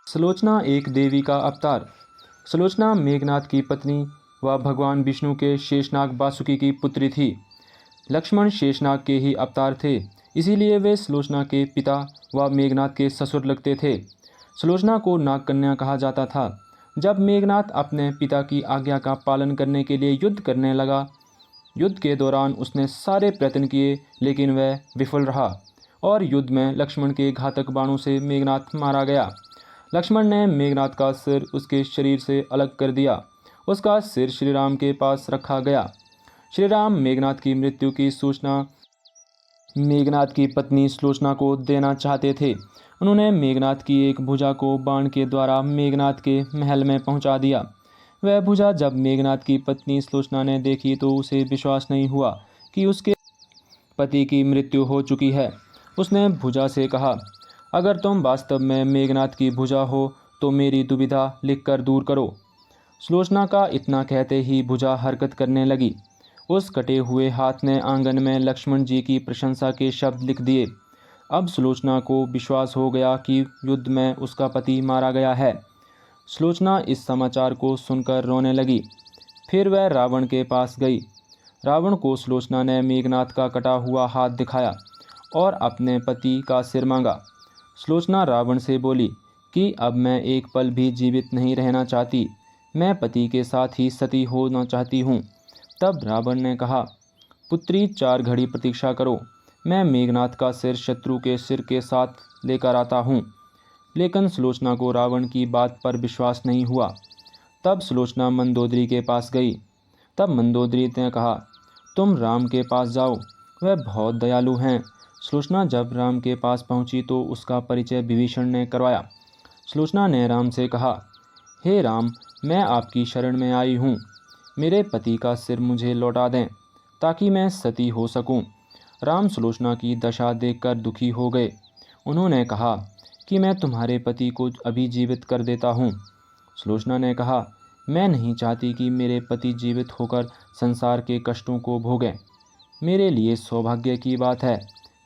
सुलोचना एक देवी का अवतार। सुलोचना मेघनाथ की पत्नी व भगवान विष्णु के शेषनाग वासुकी की पुत्री थी। लक्ष्मण शेषनाग के ही अवतार थे, इसीलिए वे सुलोचना के पिता व मेघनाथ के ससुर लगते थे। सुलोचना को नागकन्या कहा जाता था। जब मेघनाथ अपने पिता की आज्ञा का पालन करने के लिए युद्ध करने लगा, युद्ध के दौरान उसने सारे प्रयत्न किए, लेकिन वह विफल रहा और युद्ध में लक्ष्मण के घातक बाणों से मेघनाथ मारा गया। लक्ष्मण ने मेघनाथ का सिर उसके शरीर से अलग कर दिया। उसका सिर श्री राम के पास रखा गया। श्री राम मेघनाथ की मृत्यु की सूचना मेघनाथ की पत्नी सुलोचना को देना चाहते थे। उन्होंने मेघनाथ की एक भुजा को बाण के द्वारा मेघनाथ के महल में पहुंचा दिया। वह भुजा जब मेघनाथ की पत्नी सुलोचना ने देखी तो उसे विश्वास नहीं हुआ कि उसके पति की मृत्यु हो चुकी है। उसने भुजा से कहा, अगर तुम वास्तव में मेघनाथ की भुजा हो तो मेरी दुविधा लिखकर दूर करो। सुलोचना का इतना कहते ही भुजा हरकत करने लगी। उस कटे हुए हाथ ने आंगन में लक्ष्मण जी की प्रशंसा के शब्द लिख दिए। अब सुलोचना को विश्वास हो गया कि युद्ध में उसका पति मारा गया है। सुलोचना इस समाचार को सुनकर रोने लगी। फिर वह रावण के पास गई। रावण को सुलोचना ने मेघनाथ का कटा हुआ हाथ दिखाया और अपने पति का सिर मांगा। सुलोचना रावण से बोली कि अब मैं एक पल भी जीवित नहीं रहना चाहती, मैं पति के साथ ही सती होना चाहती हूँ। तब रावण ने कहा, पुत्री 4 घड़ी प्रतीक्षा करो, मैं मेघनाथ का सिर शत्रु के सिर के साथ लेकर आता हूँ। लेकिन सुलोचना को रावण की बात पर विश्वास नहीं हुआ। तब सुलोचना मंदोदरी के पास गई। तब मंदोदरी ने कहा, तुम राम के पास जाओ, वह बहुत दयालु हैं। सुलोचना जब राम के पास पहुंची तो उसका परिचय विभीषण ने करवाया। सुलोचना ने राम से कहा, हे राम, मैं आपकी शरण में आई हूँ, मेरे पति का सिर मुझे लौटा दें ताकि मैं सती हो सकूं। राम सुलोचना की दशा देखकर दुखी हो गए। उन्होंने कहा कि मैं तुम्हारे पति को अभी जीवित कर देता हूँ। सुलोचना ने कहा, मैं नहीं चाहती कि मेरे पति जीवित होकर संसार के कष्टों को भोगें। मेरे लिए सौभाग्य की बात है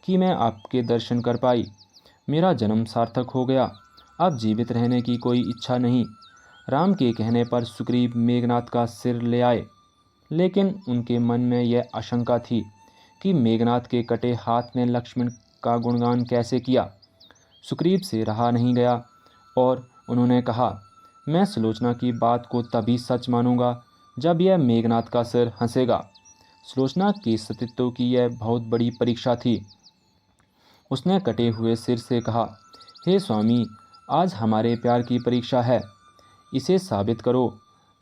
कि मैं आपके दर्शन कर पाई। मेरा जन्म सार्थक हो गया, अब जीवित रहने की कोई इच्छा नहीं। राम के कहने पर सुग्रीव मेघनाथ का सिर ले आए, लेकिन उनके मन में यह आशंका थी कि मेघनाथ के कटे हाथ ने लक्ष्मण का गुणगान कैसे किया। सुग्रीव से रहा नहीं गया और उन्होंने कहा, मैं सुलोचना की बात को तभी सच मानूंगा जब यह मेघनाथ का सिर हंसेगा। सुलोचना के सतीत्व की यह बहुत बड़ी परीक्षा थी। उसने कटे हुए सिर से कहा, हे स्वामी, आज हमारे प्यार की परीक्षा है, इसे साबित करो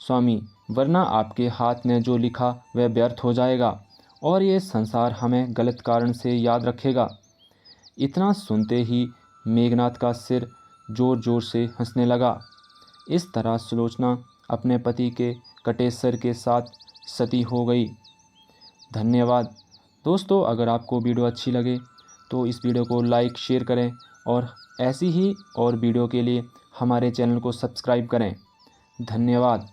स्वामी, वरना आपके हाथ ने जो लिखा वह व्यर्थ हो जाएगा और ये संसार हमें गलत कारण से याद रखेगा। इतना सुनते ही मेघनाथ का सिर जोर जोर से हंसने लगा। इस तरह सुलोचना अपने पति के कटे सिर के साथ सती हो गई। धन्यवाद दोस्तों। अगर आपको वीडियो अच्छी लगे तो इस वीडियो को लाइक शेयर करें और ऐसी ही और वीडियो के लिए हमारे चैनल को सब्सक्राइब करें। धन्यवाद।